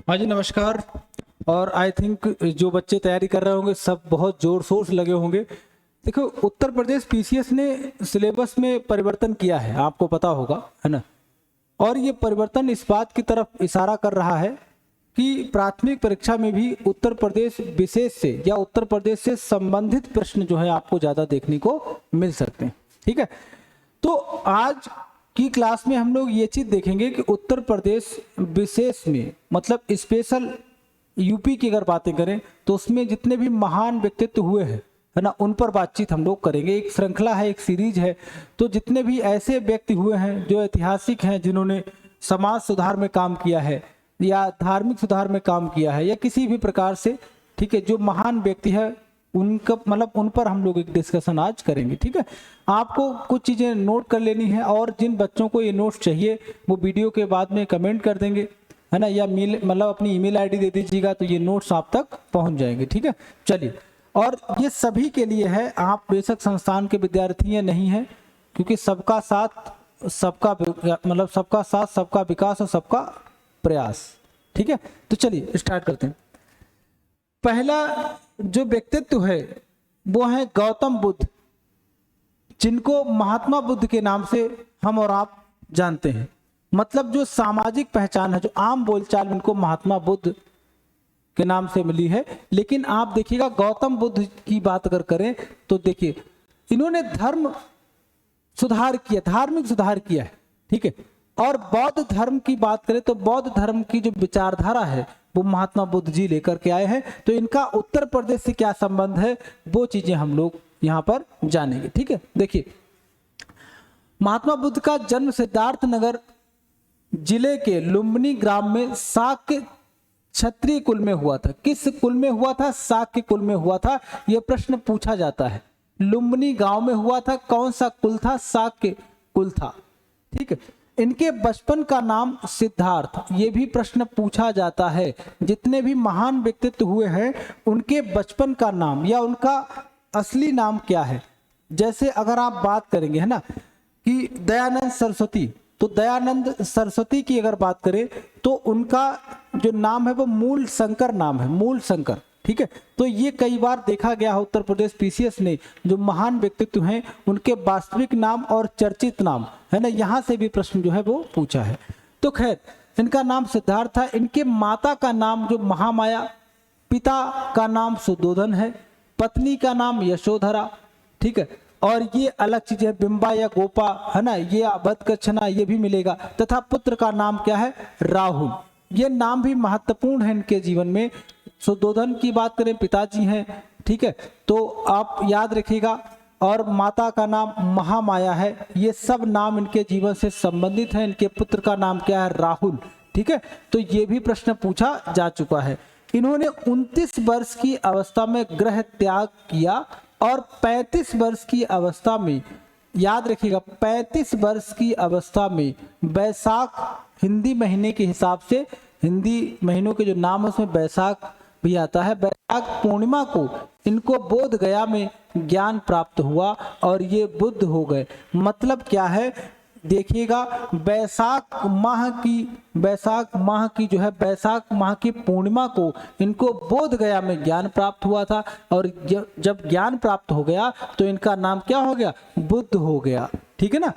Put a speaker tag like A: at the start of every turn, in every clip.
A: हाँ जी, नमस्कार। और आई थिंक जो बच्चे तैयारी कर रहे होंगे सब बहुत जोर शोर से लगे होंगे। देखो, उत्तर प्रदेश पीसीएस ने सिलेबस में परिवर्तन किया है, आपको पता होगा, है ना। और ये परिवर्तन इस बात की तरफ इशारा कर रहा है कि प्राथमिक परीक्षा में भी उत्तर प्रदेश विशेष से या उत्तर प्रदेश से संबंधित प्रश्न जो है आपको ज़्यादा देखने को मिल सकते हैं। ठीक है, तो आज की क्लास में हम लोग ये चीज़ देखेंगे कि उत्तर प्रदेश विशेष में मतलब स्पेशल यूपी की अगर बातें करें तो उसमें जितने भी महान व्यक्तित्व हुए हैं, है ना, उन पर बातचीत हम लोग करेंगे। एक श्रृंखला है, एक सीरीज है। तो जितने भी ऐसे व्यक्ति हुए हैं जो ऐतिहासिक हैं, जिन्होंने समाज सुधार में काम किया है या धार्मिक सुधार में काम किया है या किसी भी प्रकार से, ठीक है, जो महान व्यक्ति है उनका मतलब उन पर हम लोग एक डिस्कशन आज करेंगे। ठीक है, आपको कुछ चीज़ें नोट कर लेनी है और जिन बच्चों को ये नोट्स चाहिए वो वीडियो के बाद में कमेंट कर देंगे, है ना, या मेल मतलब अपनी ईमेल आईडी दे दीजिएगा तो ये नोट्स आप तक पहुंच जाएंगे। ठीक है, चलिए। और ये सभी के लिए है, आप बेशक संस्थान के विद्यार्थी हैं नहीं हैं, क्योंकि सबका साथ सबका मतलब सबका साथ सबका विकास और सबका प्रयास। ठीक है, तो चलिए स्टार्ट करते हैं। पहला जो व्यक्तित्व है वो है गौतम बुद्ध, जिनको महात्मा बुद्ध के नाम से हम और आप जानते हैं। मतलब जो सामाजिक पहचान है, जो आम बोलचाल, उनको महात्मा बुद्ध के नाम से मिली है। लेकिन आप देखिएगा गौतम बुद्ध की बात अगर करें तो देखिए इन्होंने धर्म सुधार किया, धार्मिक सुधार किया है। ठीक है, और बौद्ध धर्म की बात करें तो बौद्ध धर्म की जो विचारधारा है वो महात्मा बुद्ध जी लेकर के आए हैं। तो इनका उत्तर प्रदेश से क्या संबंध है वो चीजें हम लोग यहाँ पर जानेंगे। ठीक है, देखिए महात्मा बुद्ध का जन्म सिद्धार्थ नगर जिले के लुम्बिनी ग्राम में शाक्य क्षत्रिय कुल में हुआ था। किस कुल में हुआ था? शाक्य कुल में हुआ था। यह प्रश्न पूछा जाता है। लुम्बिनी गांव में हुआ था, कौन सा कुल था? शाक्य कुल था। ठीक है, इनके बचपन का नाम सिद्धार्थ, ये भी प्रश्न पूछा जाता है। जितने भी महान व्यक्तित्व हुए हैं उनके बचपन का नाम या उनका असली नाम क्या है। जैसे अगर आप बात करेंगे, है ना, कि दयानंद सरस्वती, तो दयानंद सरस्वती की अगर बात करें तो उनका जो नाम है वो मूल शंकर नाम है, मूल शंकर। ठीक है, तो ये कई बार देखा गया है उत्तर प्रदेश पीसीएस ने जो महान व्यक्तित्व हैं उनके वास्तविक नाम और चर्चित नाम, है ना, यहाँ से भी प्रश्न जो है वो पूछा है। तो खैर इनका नाम सिद्धार्थ था। इनके माता का नाम जो महामाया, पिता का नाम सुदोधन है, पत्नी का नाम यशोधरा। ठीक है, और ये अलग चीज है, बिंबा या गोपा, है ना, ये अभद्रकच्छना ये भी मिलेगा। तथा पुत्र का नाम क्या है? राहुल। ये नाम भी महत्वपूर्ण है इनके जीवन में। सुदोधन की बात करें, पिताजी हैं। ठीक है, तो आप याद रखिएगा। और माता का नाम महामाया है। ये सब नाम इनके जीवन से संबंधित है। इनके पुत्र का नाम क्या है? राहुल। ठीक है, तो ये भी प्रश्न पूछा जा चुका है। इन्होंने 29 वर्ष की अवस्था में गृह त्याग किया और 35 वर्ष की अवस्था में, याद रखिएगा, 35 वर्ष की अवस्था में बैसाख, हिंदी महीने के हिसाब से, हिंदी महीनों के जो नाम है उसमें बैसाख भी आता है, बैसाख पूर्णिमा को इनको बोध गया में ज्ञान प्राप्त हुआ और ये बुद्ध हो गए। मतलब क्या है देखिएगा, बैसाख माह की जो है बैसाख माह की पूर्णिमा को इनको बोध गया में ज्ञान प्राप्त हुआ था। और जब ज्ञान प्राप्त हो गया तो इनका नाम क्या हो गया? बुद्ध हो गया। ठीक है ना।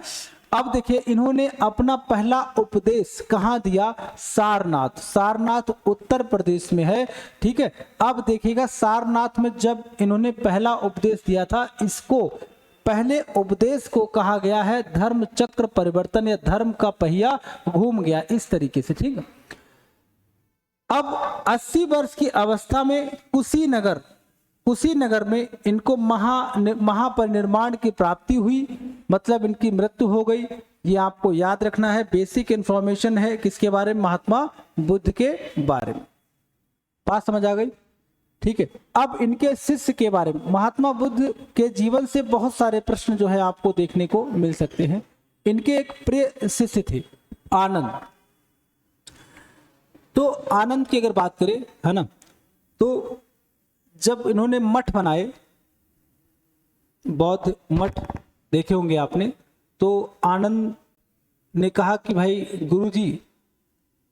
A: अब देखिए इन्होंने अपना पहला उपदेश कहाँ दिया? सारनाथ। सारनाथ उत्तर प्रदेश में है। ठीक है, अब देखिएगा सारनाथ में जब इन्होंने पहला उपदेश दिया था, इसको पहले उपदेश को कहा गया है धर्म चक्र परिवर्तन या धर्म का पहिया घूम गया, इस तरीके से। ठीक है, अब 80 वर्ष की अवस्था में कुशीनगर में इनको महापरिनिर्वाण की प्राप्ति हुई, मतलब इनकी मृत्यु हो गई। ये आपको याद रखना है, बेसिक इंफॉर्मेशन है किसके बारे में? महात्मा बुद्ध के बारे में। बात समझ आ गई? ठीक है, अब इनके शिष्य के बारे में, महात्मा बुद्ध के जीवन से बहुत सारे प्रश्न जो है आपको देखने को मिल सकते हैं। इनके एक प्रिय शिष्य थे आनंद। तो आनंद की अगर बात करें, है ना, तो जब इन्होंने मठ बनाए, बौद्ध मठ देखे होंगे आपने, तो आनंद ने कहा कि भाई गुरुजी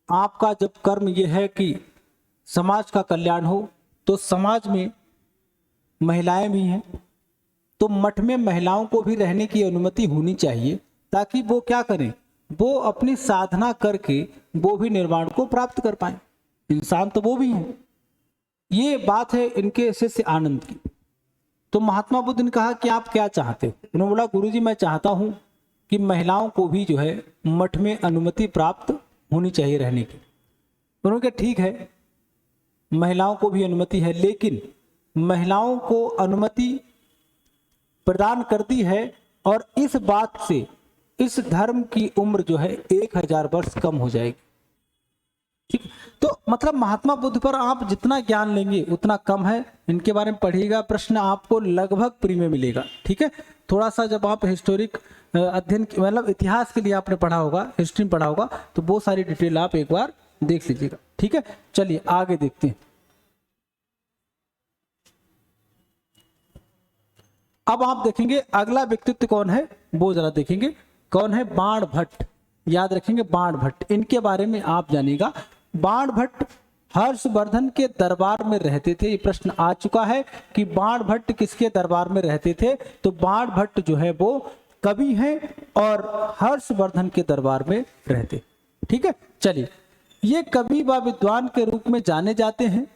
A: आपका जब कर्म यह है कि समाज का कल्याण हो, तो समाज में महिलाएं भी हैं, तो मठ में महिलाओं को भी रहने की अनुमति होनी चाहिए, ताकि वो क्या करें, वो अपनी साधना करके वो भी निर्वाण को प्राप्त कर पाए। इंसान तो वो भी हैं। ये बात है इनके शिष्य आनंद की। तो महात्मा बुद्ध ने कहा कि आप क्या चाहते हो? उन्होंने बोला गुरुजी मैं चाहता हूं कि महिलाओं को भी जो है मठ में अनुमति प्राप्त होनी चाहिए रहने की। उन्होंने कहा ठीक है, महिलाओं को भी अनुमति है, लेकिन महिलाओं को अनुमति प्रदान करती है और इस बात से इस धर्म की उम्र जो है 1000 वर्ष कम हो जाएगी। ठीक, तो मतलब महात्मा बुद्ध पर आप जितना ज्ञान लेंगे उतना कम है। इनके बारे में पढ़िएगा, प्रश्न आपको लगभग प्री में मिलेगा। ठीक है, थोड़ा सा जब आप हिस्टोरिक अध्ययन मतलब इतिहास के लिए आपने पढ़ा होगा, हिस्ट्री में पढ़ा होगा, तो वो सारी डिटेल आप एक बार देख लीजिएगा। ठीक है, चलिए आगे देखते हैं। अब आप देखेंगे अगला व्यक्तित्व कौन है, वो जरा देखेंगे। कौन है? बाण भट्ट। याद रखेंगे बाण भट्ट, इनके बारे में आप जानिएगा। बाण भट्ट हर्षवर्धन के दरबार में रहते थे। ये प्रश्न आ चुका है कि बाण भट्ट किसके दरबार में रहते थे? तो बाण भट्ट जो है वो कवि हैं और हर्षवर्धन के दरबार में रहते। ठीक है, चलिए, ये कवि व विद्वान के रूप में जाने जाते हैं।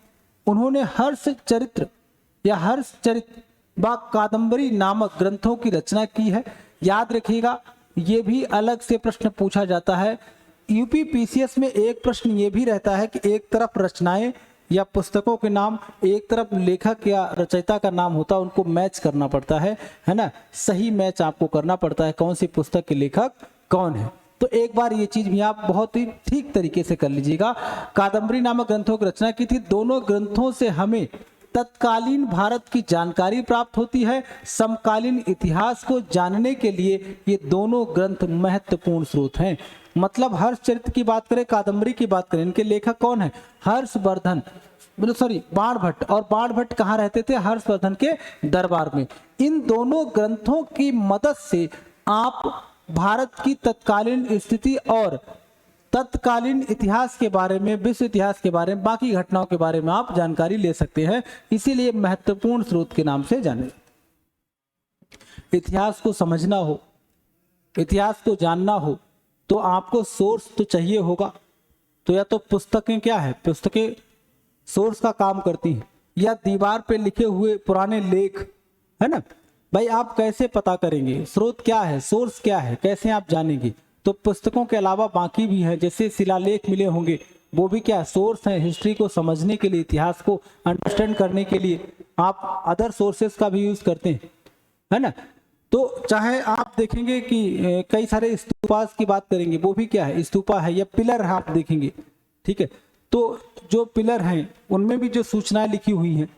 A: उन्होंने हर्ष चरित्र या हर्ष चरित्र व कादंबरी नामक ग्रंथों की रचना की है। याद रखिएगा, ये भी अलग से प्रश्न पूछा जाता है। यूपी पीसीएस में एक प्रश्न ये भी रहता है कि एक तरफ रचनाएं या पुस्तकों के नाम, एक तरफ लेखक या रचयिता का नाम होता है, उनको मैच करना पड़ता है ना। सही मैच आपको करना पड़ता है, कौन सी पुस्तक के लेखक कौन है। तो एक बार ये चीज भी आप बहुत ही ठीक तरीके से कर लीजिएगा। कादंबरी नामक ग्रंथों की रचना की थी। दोनों ग्रंथों से हमें तत्कालीन भारत की जानकारी प्राप्त होती है। समकालीन इतिहास को जानने के लिए ये दोनों ग्रंथ महत्वपूर्ण स्रोत हैं। मतलब हर्षचरित्र की बात करें, कादंबरी की बात करें, इनके लेखक कौन है? हर्षवर्धन, सॉरी बाण भट्ट। और बाण भट्ट कहाँ रहते थे? हर्षवर्धन के दरबार में। इन दोनों ग्रंथों की मदद से आप भारत की तत्कालीन स्थिति और तत्कालीन इतिहास के बारे में, विश्व इतिहास के बारे में, बाकी घटनाओं के बारे में आप जानकारी ले सकते हैं। इसीलिए महत्वपूर्ण स्रोत के नाम से जाने। इतिहास को समझना हो, इतिहास को जानना हो, तो आपको सोर्स तो चाहिए होगा। तो या तो पुस्तकें क्या है, पुस्तकें सोर्स का काम करती हैं, या दीवार पे लिखे हुए पुराने लेख, है ना भाई। आप कैसे पता करेंगे स्रोत क्या है, सोर्स क्या है, कैसे आप जानेंगे? तो पुस्तकों के अलावा बाकी भी है, जैसे शिलालेख मिले होंगे, वो भी क्या सोर्स है। हिस्ट्री को समझने के लिए, इतिहास को अंडरस्टैंड करने के लिए आप अदर सोर्सेस का भी यूज करते हैं, है ना। तो चाहे आप देखेंगे कि कई सारे स्तूपास की बात करेंगे, वो भी क्या है, स्तूपा है या पिलर है, आप देखेंगे। ठीक है, तो जो पिलर हैं उनमें भी जो सूचनाएं लिखी हुई हैं।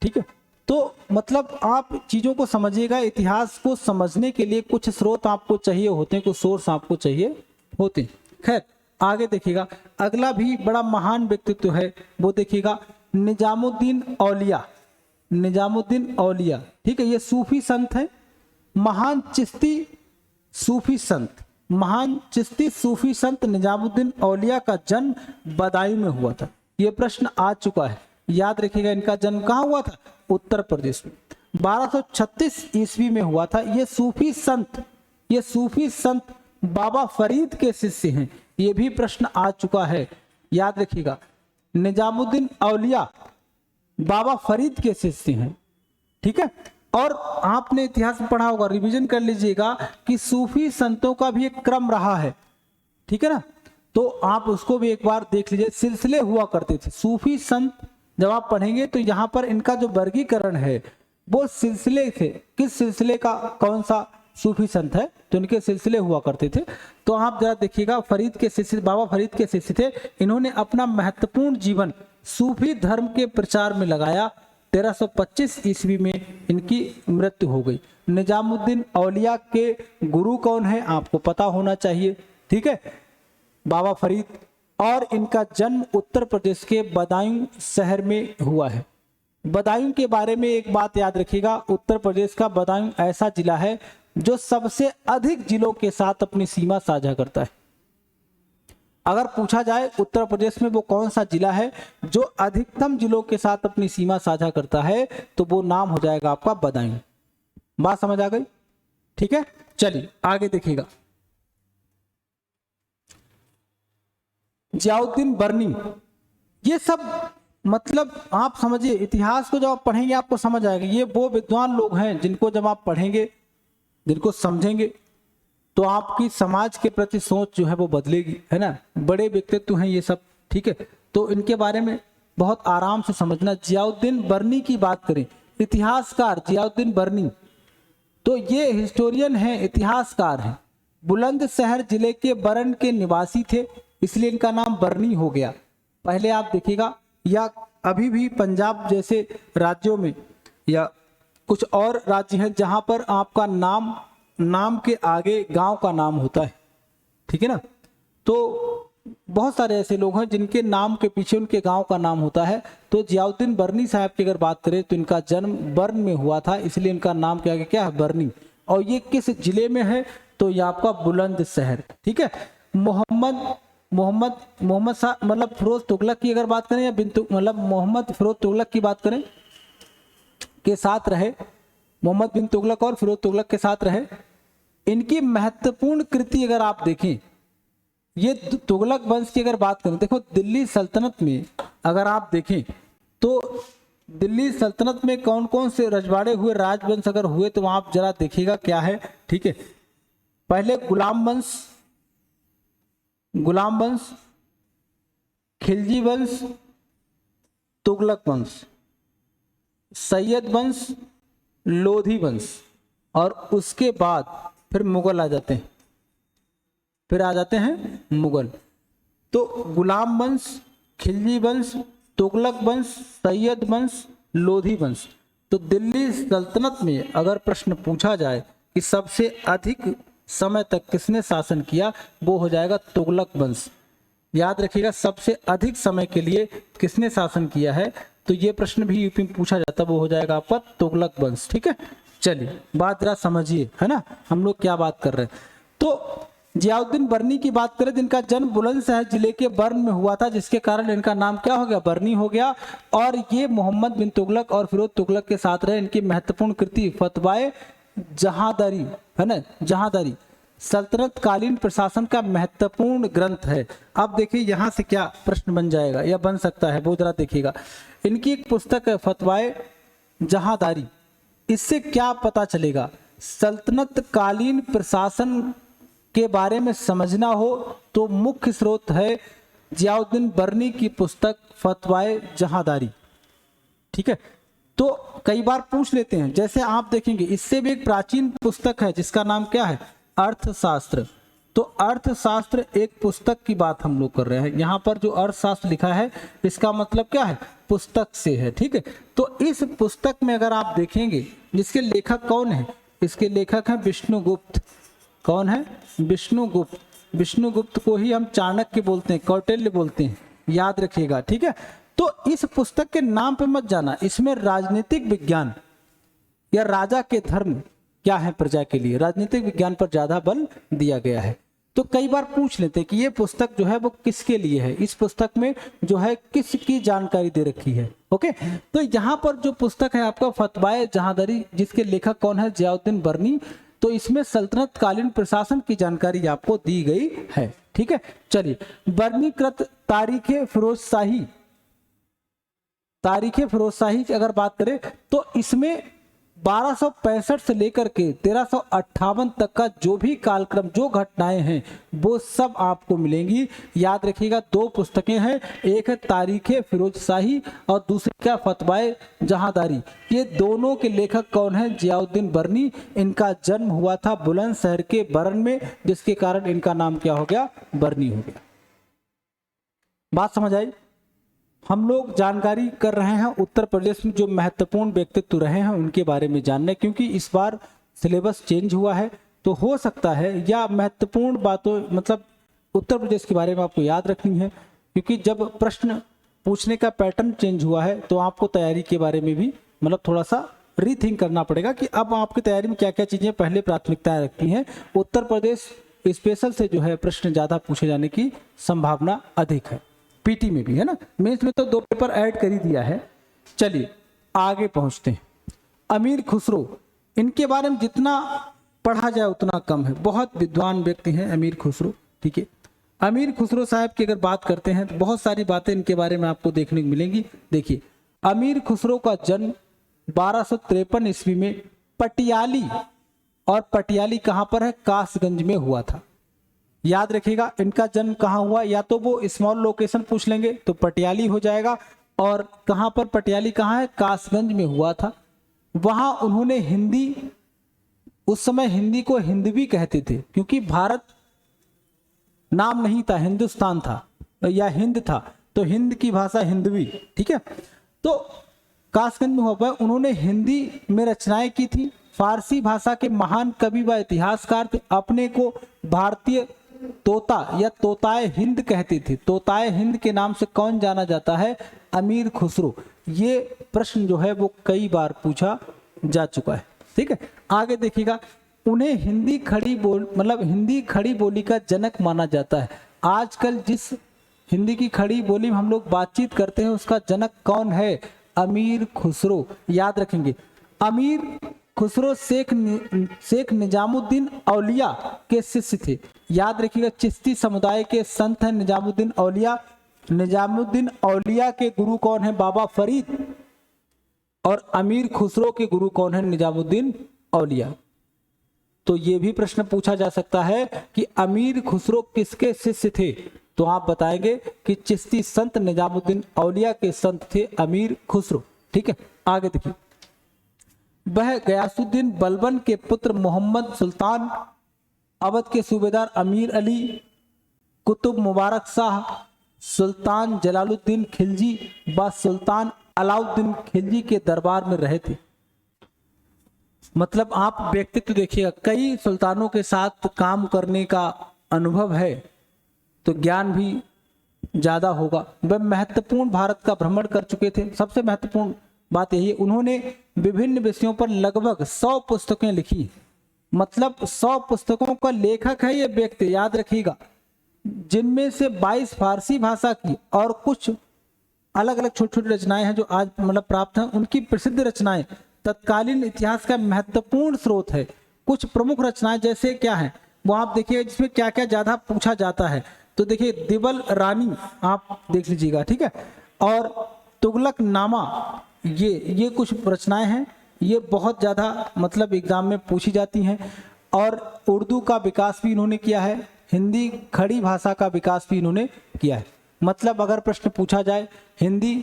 A: ठीक है, तो मतलब आप चीजों को समझिएगा। इतिहास को समझने के लिए कुछ स्रोत आपको चाहिए होते हैं, कुछ सोर्स आपको चाहिए होते हैं। खैर आगे देखिएगा, अगला भी बड़ा महान व्यक्तित्व है, वो देखिएगा निजामुद्दीन औलिया। निजामुद्दीन औलिया, ठीक है, ये सूफी संत है, महान चिश्ती सूफी संत। महान चिश्ती सूफी संत निजामुद्दीन औलिया का जन्म बदायूं में हुआ था। यह प्रश्न आ चुका है, याद रखिएगा। इनका जन्म कहाँ हुआ था? उत्तर प्रदेश में। 1236 ईस्वी में हुआ था। ये सूफी संत बाबा फरीद के शिष्य हैं। ये भी प्रश्न आ चुका है, याद रखिएगा। निजामुद्दीन औलिया बाबा फरीद के शिष्य हैं। ठीक है, और आपने इतिहास में पढ़ा होगा, रिवीजन कर लीजिएगा कि सूफी संतों का भी एक क्रम रहा है। ठीक है ना, तो आप उसको भी एक बार देख लीजिए। सिलसिले हुआ करते थे सूफी संत। जब आप पढ़ेंगे तो यहाँ पर इनका जो वर्गीकरण है वो सिलसिले थे। किस सिलसिले का कौन सा सूफी संत है, तो इनके सिलसिले हुआ करते थे। तो आप जरा देखिएगा, फरीद के शिष्य, बाबा फरीद के शिष्य थे। इन्होंने अपना महत्वपूर्ण जीवन सूफी धर्म के प्रचार में लगाया। 1325 ईस्वी में इनकी मृत्यु हो गई। निजामुद्दीन औलिया के गुरु कौन है आपको पता होना चाहिए। ठीक है, बाबा फरीद। और इनका जन्म उत्तर प्रदेश के बदायूं शहर में हुआ है। बदायूं के बारे में एक बात याद रखिएगा, उत्तर प्रदेश का बदायूं ऐसा जिला है जो सबसे अधिक जिलों के साथ अपनी सीमा साझा करता है। अगर पूछा जाए उत्तर प्रदेश में वो कौन सा जिला है जो अधिकतम जिलों के साथ अपनी सीमा साझा करता है, तो वो नाम हो जाएगा आपका बदायूं। बात समझ आ गई? ठीक है, चलिए आगे देखिएगा। जियाउद्दीन बर्नी, ये सब मतलब आप समझिए, इतिहास को जब आप पढ़ेंगे आपको समझ आएगा। ये वो विद्वान लोग हैं जिनको जब आप पढ़ेंगे, जिनको समझेंगे, तो आपकी समाज के प्रति सोच जो है वो बदलेगी, है ना। बड़े व्यक्तित्व हैं ये सब, ठीक है, तो इनके बारे में बहुत आराम से समझना। जियाउद्दीन बर्नी की बात करें, इतिहासकार जियाउद्दीन बर्नी, तो ये हिस्टोरियन हैं, इतिहासकार हैं। बुलंदशहर जिले के बरन के निवासी थे, इसलिए इनका नाम बर्नी हो गया। पहले आप देखिएगा, या अभी भी पंजाब जैसे राज्यों में या कुछ और राज्य हैं जहां पर आपका नाम के आगे गांव का नाम होता है, ठीक है ना। तो बहुत सारे ऐसे लोग हैं जिनके नाम के पीछे उनके गांव का नाम होता है। तो जियाउद्दीन बर्नी साहब की अगर बात करें तो इनका जन्म बर्न में हुआ था, इसलिए इनका नाम के आगे क्या है, बर्नी। और ये किस जिले में है, तो ये आपका बुलंदशहर, ठीक है। मोहम्मद शाह मतलब फिरोज तुगलक की अगर बात करें, या मतलब मोहम्मद फिरोज तुगलक की बात करें, के साथ रहे, मोहम्मद बिन तुगलक और फिरोज तुगलक के साथ रहे। इनकी महत्वपूर्ण कृति अगर आप देखें, ये तुगलक वंश की अगर बात करें, देखो दिल्ली सल्तनत में अगर आप देखें तो दिल्ली सल्तनत में कौन कौन से रजवाड़े हुए, राजवंश अगर हुए, तो आप जरा देखिएगा क्या है, ठीक है। पहले गुलाम वंश, खिलजी वंश, तुगलक वंश, सैयद वंश, लोधी वंश, और उसके बाद फिर मुगल आ जाते हैं, मुगल। तो गुलाम वंश, खिलजी वंश, तुगलक वंश, सैयद वंश, लोधी वंश। तो दिल्ली सल्तनत में अगर प्रश्न पूछा जाए कि सबसे अधिक समय तक किसने शासन किया, वो हो जाएगा तुगलक वंश। याद रखिएगा, सबसे अधिक समय के लिए किसने शासन किया है, तो ये प्रश्न भी यूपी में पूछा जाता, वो हो जाएगा आपका तुगलक वंश, ठीक है। चलिए बात जरा समझिए, है ना, हम लोग क्या बात कर रहे हैं। तो जियाउद्दीन बर्नी की बात करें, जिनका जन्म बुलंदशहर जिले के बर्न में हुआ था, जिसके कारण इनका नाम क्या हो गया, बर्नी हो गया। और ये मोहम्मद बिन तुगलक और फिरोज तुगलक के साथ रहे। इनकी महत्वपूर्ण कृति फतवाए जहांदारी, है ना, जहांदारी सल्तनत कालीन प्रशासन का महत्वपूर्ण ग्रंथ है। अब देखिए यहाँ से क्या प्रश्न बन जाएगा या बन सकता है, वो जरा देखिएगा। इनकी एक पुस्तक है फतवाए जहांदारी। इससे क्या पता चलेगा, सल्तनत कालीन प्रशासन के बारे में समझना हो तो मुख्य स्रोत है जियाउद्दीन बर्नी की पुस्तक फतवाए जहांदारी, ठीक है। तो कई बार पूछ लेते हैं, जैसे आप देखेंगे इससे भी एक प्राचीन पुस्तक है जिसका नाम क्या है, अर्थशास्त्र। तो अर्थशास्त्र एक पुस्तक की बात हम लोग कर रहे हैं, यहाँ पर जो अर्थशास्त्र लिखा है इसका मतलब क्या है, पुस्तक से है, ठीक है। तो इस पुस्तक में अगर आप देखेंगे, जिसके लेखक कौन है, इसके लेखक हैं विष्णुगुप्त। कौन है, विष्णुगुप्त। विष्णुगुप्त को ही हम चाणक्य बोलते हैं, कौटिल्य बोलते हैं, याद रखिएगा, ठीक है। तो इस पुस्तक के नाम पे मत जाना, इसमें राजनीतिक विज्ञान या राजा के धर्म क्या है प्रजा के लिए, राजनीतिक विज्ञान पर ज्यादा बल दिया गया है। तो कई बार पूछ लेते हैं कि ये पुस्तक जो है वो किसके लिए है, इस पुस्तक में जो है किसकी जानकारी दे रखी है, ओके। तो यहाँ पर जो पुस्तक है आपका फतवाए जहांदारी, जिसके लेखक कौन है, जियाउद्दीन बर्नी। तो इसमें सल्तनत कालीन प्रशासन की जानकारी आपको दी गई है, ठीक है। चलिए, बर्नीकृत तारीखे फिरोजशाही की अगर बात करें तो इसमें 1265 से लेकर के 1358 तक का जो भी कालक्रम, जो घटनाएं हैं, वो सब आपको मिलेंगी। याद रखिएगा, दो पुस्तकें हैं, एक है तारीखे फिरोजशाही और दूसरी क्या, फतवाए जहांदारी। ये दोनों के लेखक कौन है, जियाउद्दीन बर्नी। इनका जन्म हुआ था बुलंदशहर के बरन में, जिसके कारण इनका नाम क्या हो गया, बर्नी हो गया। बात समझ आई। हम लोग जानकारी कर रहे हैं उत्तर प्रदेश में जो महत्वपूर्ण व्यक्तित्व रहे हैं उनके बारे में जानने, क्योंकि इस बार सिलेबस चेंज हुआ है, तो हो सकता है या महत्वपूर्ण बातों मतलब उत्तर प्रदेश के बारे में आपको याद रखनी है, क्योंकि जब प्रश्न पूछने का पैटर्न चेंज हुआ है तो आपको तैयारी के बारे में भी मतलब थोड़ा सा रीथिंक करना पड़ेगा कि अब आपकी तैयारी में क्या क्या चीजें पहले प्राथमिकताएं रखती हैं। उत्तर प्रदेश स्पेशल से जो है प्रश्न ज्यादा पूछे जाने की संभावना अधिक है, पीटी में भी है ना। मेंस में तो 2 पेपर ऐड कर ही दिया है। चलिए आगे पहुंचते हैं। अमीर खुसरो, इनके बारे में जितना पढ़ा जाए उतना कम है, बहुत विद्वान व्यक्ति हैं अमीर खुसरो। ठीक है, अमीर खुसरो साहब की अगर बात करते हैं तो बहुत सारी बातें इनके बारे में आपको देखने को मिलेंगी। देखिए, अमीर खुसरो का जन्म 1253 ईस्वी में पटियाली, और पटियाली कहां पर है, कासगंज में हुआ था। याद रखिएगा इनका जन्म कहां हुआ, या तो वो स्मॉल लोकेशन पूछ लेंगे तो पटियाली हो जाएगा, और कहां पर पटियाली कहां है, कासगंज में हुआ था। वहां उन्होंने हिंदी, उस समय हिंदी को हिंदवी कहते थे क्योंकि भारत नाम नहीं था, हिंदुस्तान था या हिंद था, तो हिंद की भाषा हिंदवी। ठीक है, तो कासगंज में हुआ, उन्होंने हिंदी में रचनाएं की थी। फारसी भाषा के महान कवि व इतिहासकार थे। अपने को भारतीय तोता या तोताए हिंद कहते थे। तोताए हिंद के नाम से कौन जाना जाता है, अमीर खुसरो। ये प्रश्न जो है वो कई बार पूछा जा चुका है। ठीक है, आगे देखिएगा, उन्हें हिंदी खड़ी बोली का जनक माना जाता है। आजकल जिस हिंदी की खड़ी बोली में हम लोग बातचीत करते हैं उसका जनक कौन है, अमीर खुसरो। याद रखेंगे, अमीर खुसरो शेख निजामुद्दीन औलिया के शिष्य थे। याद रखिएगा, चिश्ती समुदाय के संत हैं निजामुद्दीन औलिया। निजामुद्दीन औलिया के गुरु कौन है, बाबा फरीद, और अमीर खुसरो के गुरु कौन है, निजामुद्दीन औलिया। तो ये भी प्रश्न पूछा जा सकता है कि अमीर खुसरो किसके शिष्य थे, तो आप बताएंगे कि चिश्ती संत निजामुद्दीन औलिया के संत थे अमीर खुसरो। ठीक है, आगे देखिए, वह गयासुद्दीन बलबन के पुत्र मोहम्मद सुल्तान, अवध के सूबेदार अमीर अली, कुतुब मुबारक शाह, सुल्तान जलालुद्दीन खिलजी व सुल्तान अलाउद्दीन खिलजी के दरबार में रहे थे। मतलब आप व्यक्तित्व देखिएगा, कई सुल्तानों के साथ काम करने का अनुभव है तो ज्ञान भी ज्यादा होगा। वह महत्वपूर्ण भारत का भ्रमण कर चुके थे। सबसे महत्वपूर्ण बात यही है, उन्होंने विभिन्न विषयों पर लगभग 100 पुस्तकें लिखी। मतलब 100 पुस्तकों का लेखक है ये व्यक्ति, याद रखिएगा, जिनमें से 22 फारसी भाषा की और कुछ अलग अलग छोटी छोटी रचनाएं हैं जो आज प्राप्त हैं। उनकी प्रसिद्ध रचनाएं तत्कालीन इतिहास का महत्वपूर्ण स्रोत है। कुछ प्रमुख रचनाएं जैसे क्या है वो आप देखिए, जिसमें क्या क्या ज्यादा पूछा जाता है। तो देखिए, दिवल रानी आप देख लीजिएगा। ठीक है, और तुगलक नामा, ये कुछ रचनाएं हैं, ये बहुत ज्यादा एग्जाम में पूछी जाती हैं। और उर्दू का विकास भी इन्होंने किया है, हिंदी खड़ी भाषा का विकास भी इन्होंने किया है। अगर प्रश्न पूछा जाए हिंदी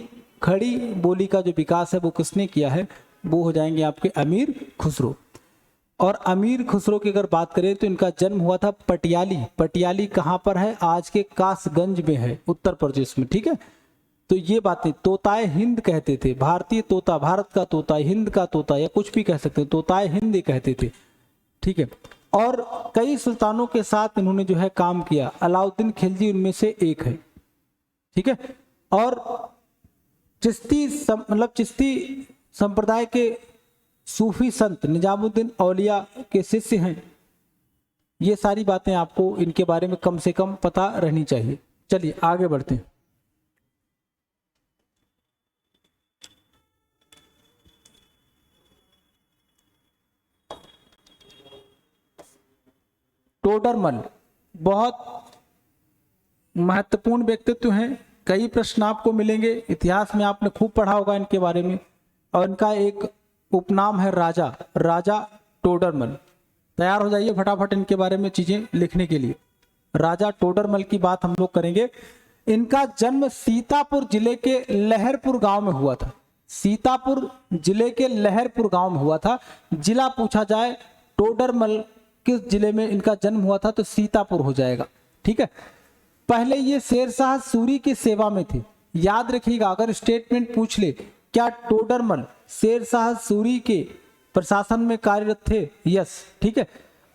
A: खड़ी बोली का जो विकास है वो किसने किया है, वो हो जाएंगे आपके अमीर खुसरो। और अमीर खुसरो की अगर बात करें तो इनका जन्म हुआ था पटियाली। पटियाली कहाँ पर है, आज के कासगंज में है, उत्तर प्रदेश में। ठीक है, तो ये बातें, तोताए हिंद कहते थे, भारतीय तोता, भारत का तोता, हिंद का तोता, या कुछ भी कह सकते हैं, तोताए हिंद कहते थे। ठीक है, और कई सुल्तानों के साथ इन्होंने जो है काम किया। अलाउद्दीन खिलजी उनमें से एक है। ठीक है, और चिश्ती संप्रदाय के सूफी संत निजामुद्दीन औलिया के शिष्य हैं। ये सारी बातें आपको इनके बारे में कम से कम पता रहनी चाहिए। चलिए आगे बढ़ते हैं। टोडरमल बहुत महत्वपूर्ण व्यक्तित्व हैं। कई प्रश्न आपको मिलेंगे, इतिहास में आपने खूब पढ़ा होगा इनके बारे में। और इनका एक उपनाम है राजा, राजा टोडरमल। तैयार हो जाइए फटाफट इनके बारे में चीजें लिखने के लिए। राजा टोडरमल की बात हम लोग करेंगे। इनका जन्म सीतापुर जिले के लहरपुर गांव में हुआ था। सीतापुर जिले के लहरपुर गांव में हुआ था। जिला पूछा जाए टोडरमल किस जिले में इनका जन्म हुआ था, तो सीतापुर हो जाएगा। ठीक है, पहले ये शेरशाह सूरी की सेवा में थे। याद रखिएगा, अगर स्टेटमेंट पूछ ले क्या टोडरमल शेरशाह सूरी के प्रशासन में कार्यरत थे, यस। ठीक है,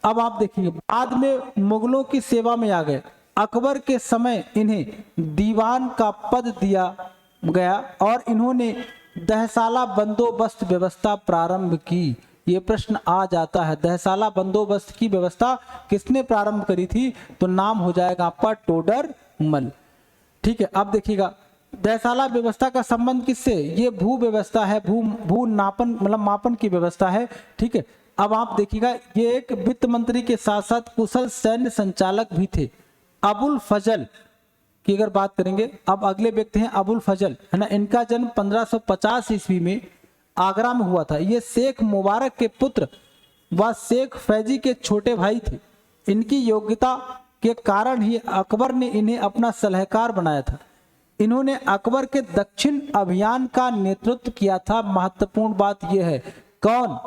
A: अब आप देखिए, बाद में मुगलों की सेवा में आ गए। अकबर के समय इन्हें दीवान का पद दिया गया और इन्होंने दहसाला बंदोबस्त व्यवस्था प्रारंभ की। ये प्रश्न आ जाता है। दहसाला बंदोबस्त की व्यवस्था किसने प्रारंभ करी थी? तो नाम हो जाएगा आपका टोडरमल। ठीक है, अब देखिएगा दहसाला व्यवस्था का संबंध किससे? ये भू व्यवस्था है, भू नापन मतलब मापन की व्यवस्था है। ठीक है, अब आप देखिएगा ये एक वित्त मंत्री के साथ साथ कुशल सैन्य संचालक भी थे। अबुल फजल की अगर बात करेंगे, अब अगले व्यक्ति हैं अबुल फजल, है ना। इनका जन्म 1550 ईस्वी में आगरा में हुआ था। ये शेख मुबारक के पुत्र व शेख फैजी के छोटे भाई थे। इनकी योग्यता के कारण ही अकबर ने इन्हें अपना सलाहकार बनाया था। इन्होंने अकबर के दक्षिण अभियान का नेतृत्व किया था। महत्वपूर्ण बात यह है, कौन?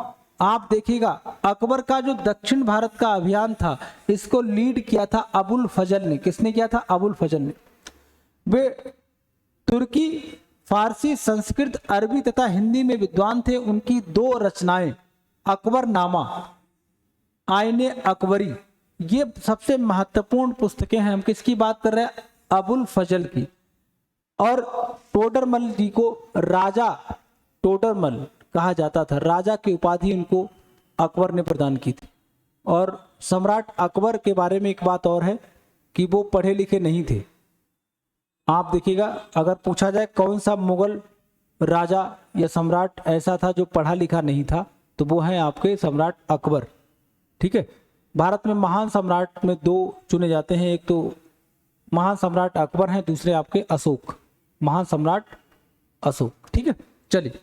A: आप देखिएगा अकबर का जो दक्षिण भारत का अभियान था इसको लीड किया था अबुल फजल ने। किसने किया था? अबुल फजल ने। वे तुर्की, फारसी, संस्कृत, अरबी तथा हिंदी में विद्वान थे। उनकी 2 रचनाएं अकबरनामा, आईने अकबरी, ये सबसे महत्वपूर्ण पुस्तकें हैं। हम किसकी बात कर रहे हैं? अबुल फजल की। और टोडरमल जी को राजा टोडरमल कहा जाता था। राजा की उपाधि उनको अकबर ने प्रदान की थी। और सम्राट अकबर के बारे में एक बात और है कि वो पढ़े लिखे नहीं थे। आप देखिएगा अगर पूछा जाए कौन सा मुगल राजा या सम्राट ऐसा था जो पढ़ा लिखा नहीं था, तो वो है आपके सम्राट अकबर। ठीक है, भारत में महान सम्राट में 2 चुने जाते हैं। एक तो महान सम्राट अकबर हैं, दूसरे आपके अशोक, महान सम्राट अशोक। ठीक है, चलिए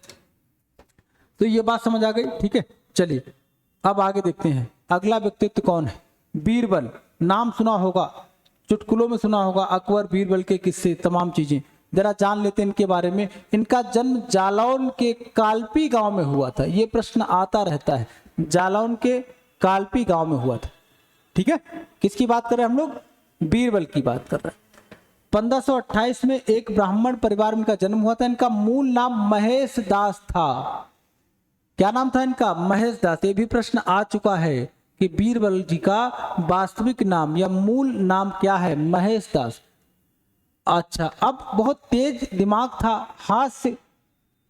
A: तो ये बात समझ आ गई। ठीक है, चलिए अब आगे देखते हैं। अगला व्यक्तित्व कौन है? बीरबल। नाम सुना होगा, चुटकुलों में सुना होगा, अकबर बीरबल के किस्से, तमाम चीजें जरा जान लेते हैं इनके बारे में। इनका जन्म जालौन के कालपी गांव में हुआ था। ये प्रश्न आता रहता है, जालौन के कालपी गांव में हुआ था। ठीक है, किसकी बात कर रहे हैं हम लोग? बीरबल की बात कर रहे हैं। 1528 में एक ब्राह्मण परिवार में इनका जन्म हुआ था। इनका मूल नाम महेश दास था। क्या नाम था इनका? महेश दास। ये भी प्रश्न आ चुका है कि बीरबल जी का वास्तविक नाम या मूल नाम क्या है? महेश दास। अच्छा, अब बहुत तेज दिमाग था, हास्य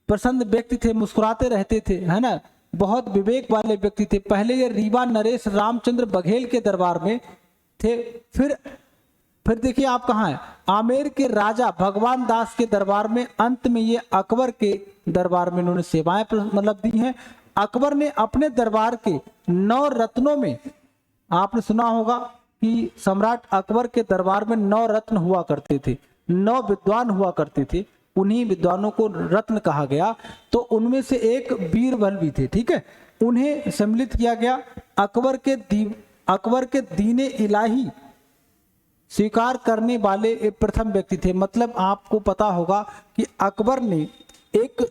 A: प्रसन्न व्यक्ति थे, मुस्कुराते रहते थे, है ना, बहुत विवेक वाले व्यक्ति थे। पहले ये रीवा नरेश रामचंद्र बघेल के दरबार में थे। फिर देखिए आप कहाँ हैं? आमेर के राजा भगवान दास के दरबार में। अंत में ये अकबर के दरबार में इन्होंने सेवाएं मतलब दी हैं। अकबर ने अपने दरबार के 9 रत्नों में, आपने सुना होगा कि सम्राट अकबर के दरबार में 9 रत्न हुआ करते थे, 9 विद्वान हुआ करते थे। उन्हीं विद्वानों को रत्न कहा गया। तो उनमें से एक बीरबल भी थे। ठीक है, उन्हें सम्मिलित किया गया। अकबर के दीने इलाही स्वीकार करने वाले एक प्रथम व्यक्ति थे। मतलब आपको पता होगा कि अकबर ने एक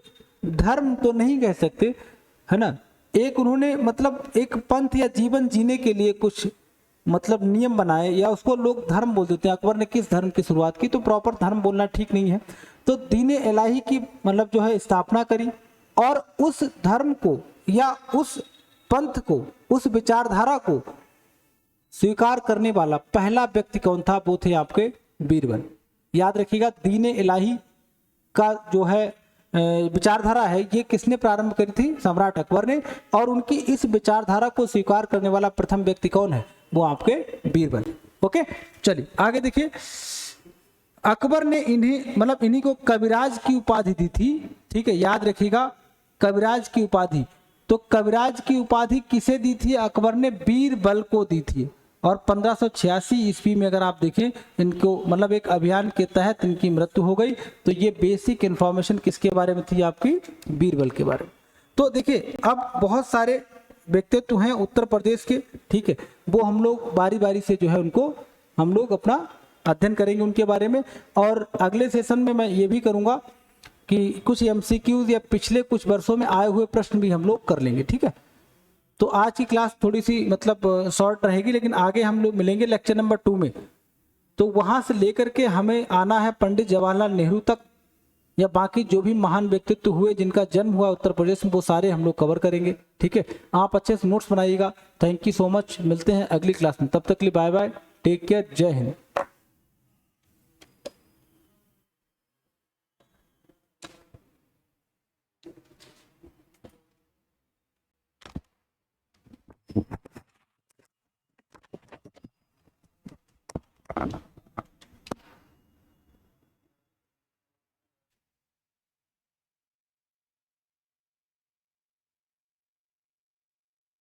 A: धर्म तो नहीं कह सकते, है ना, एक उन्होंने मतलब एक पंथ या जीवन जीने के लिए कुछ मतलब नियम बनाए, या उसको लोग धर्म बोल देते हैं। अकबर ने किस धर्म की शुरुआत की? तो प्रॉपर धर्म बोलना ठीक नहीं है। तो दीने इलाही की मतलब जो है स्थापना करी, और उस धर्म को या उस पंथ को, उस विचारधारा को स्वीकार करने वाला पहला व्यक्ति कौन था? वो थे आपके बीरबल। याद रखिएगा, दीने इलाही का जो है विचारधारा है, ये किसने प्रारंभ करी थी? सम्राट अकबर ने। और उनकी इस विचारधारा को स्वीकार करने वाला प्रथम व्यक्ति कौन है? वो आपके बीरबल। ओके, चलिए आगे देखिए। अकबर ने इन्हीं को कविराज की उपाधि दी थी। ठीक है, याद रखिएगा, कविराज की उपाधि। तो कविराज की उपाधि किसे दी थी? अकबर ने बीरबल को दी थी। और 1586 ईस्वी में अगर आप देखें, इनको मतलब एक अभियान के तहत इनकी मृत्यु हो गई। तो ये बेसिक इंफॉर्मेशन किसके बारे में थी? आपकी बीरबल के बारे में। तो देखिए अब बहुत सारे व्यक्तित्व हैं उत्तर प्रदेश के। ठीक है, वो हम लोग बारी बारी से जो है उनको हम लोग अपना अध्ययन करेंगे उनके बारे में। और अगले सेशन में मैं ये भी करूँगा कि कुछ MCQs या पिछले कुछ वर्षों में आए हुए प्रश्न भी हम लोग कर लेंगे। ठीक है, तो आज की क्लास थोड़ी सी मतलब शॉर्ट रहेगी, लेकिन आगे हम लोग मिलेंगे लेक्चर नंबर 2 में। तो वहां से लेकर के हमें आना है पंडित जवाहरलाल नेहरू तक, या बाकी जो भी महान व्यक्तित्व हुए जिनका जन्म हुआ उत्तर प्रदेश में, वो सारे हम लोग कवर करेंगे। ठीक है, आप अच्छे से नोट्स बनाइएगा। थैंक यू सो मच, मिलते हैं अगली क्लास में। तब तक के लिए बाय बाय, टेक केयर, जय हिंद।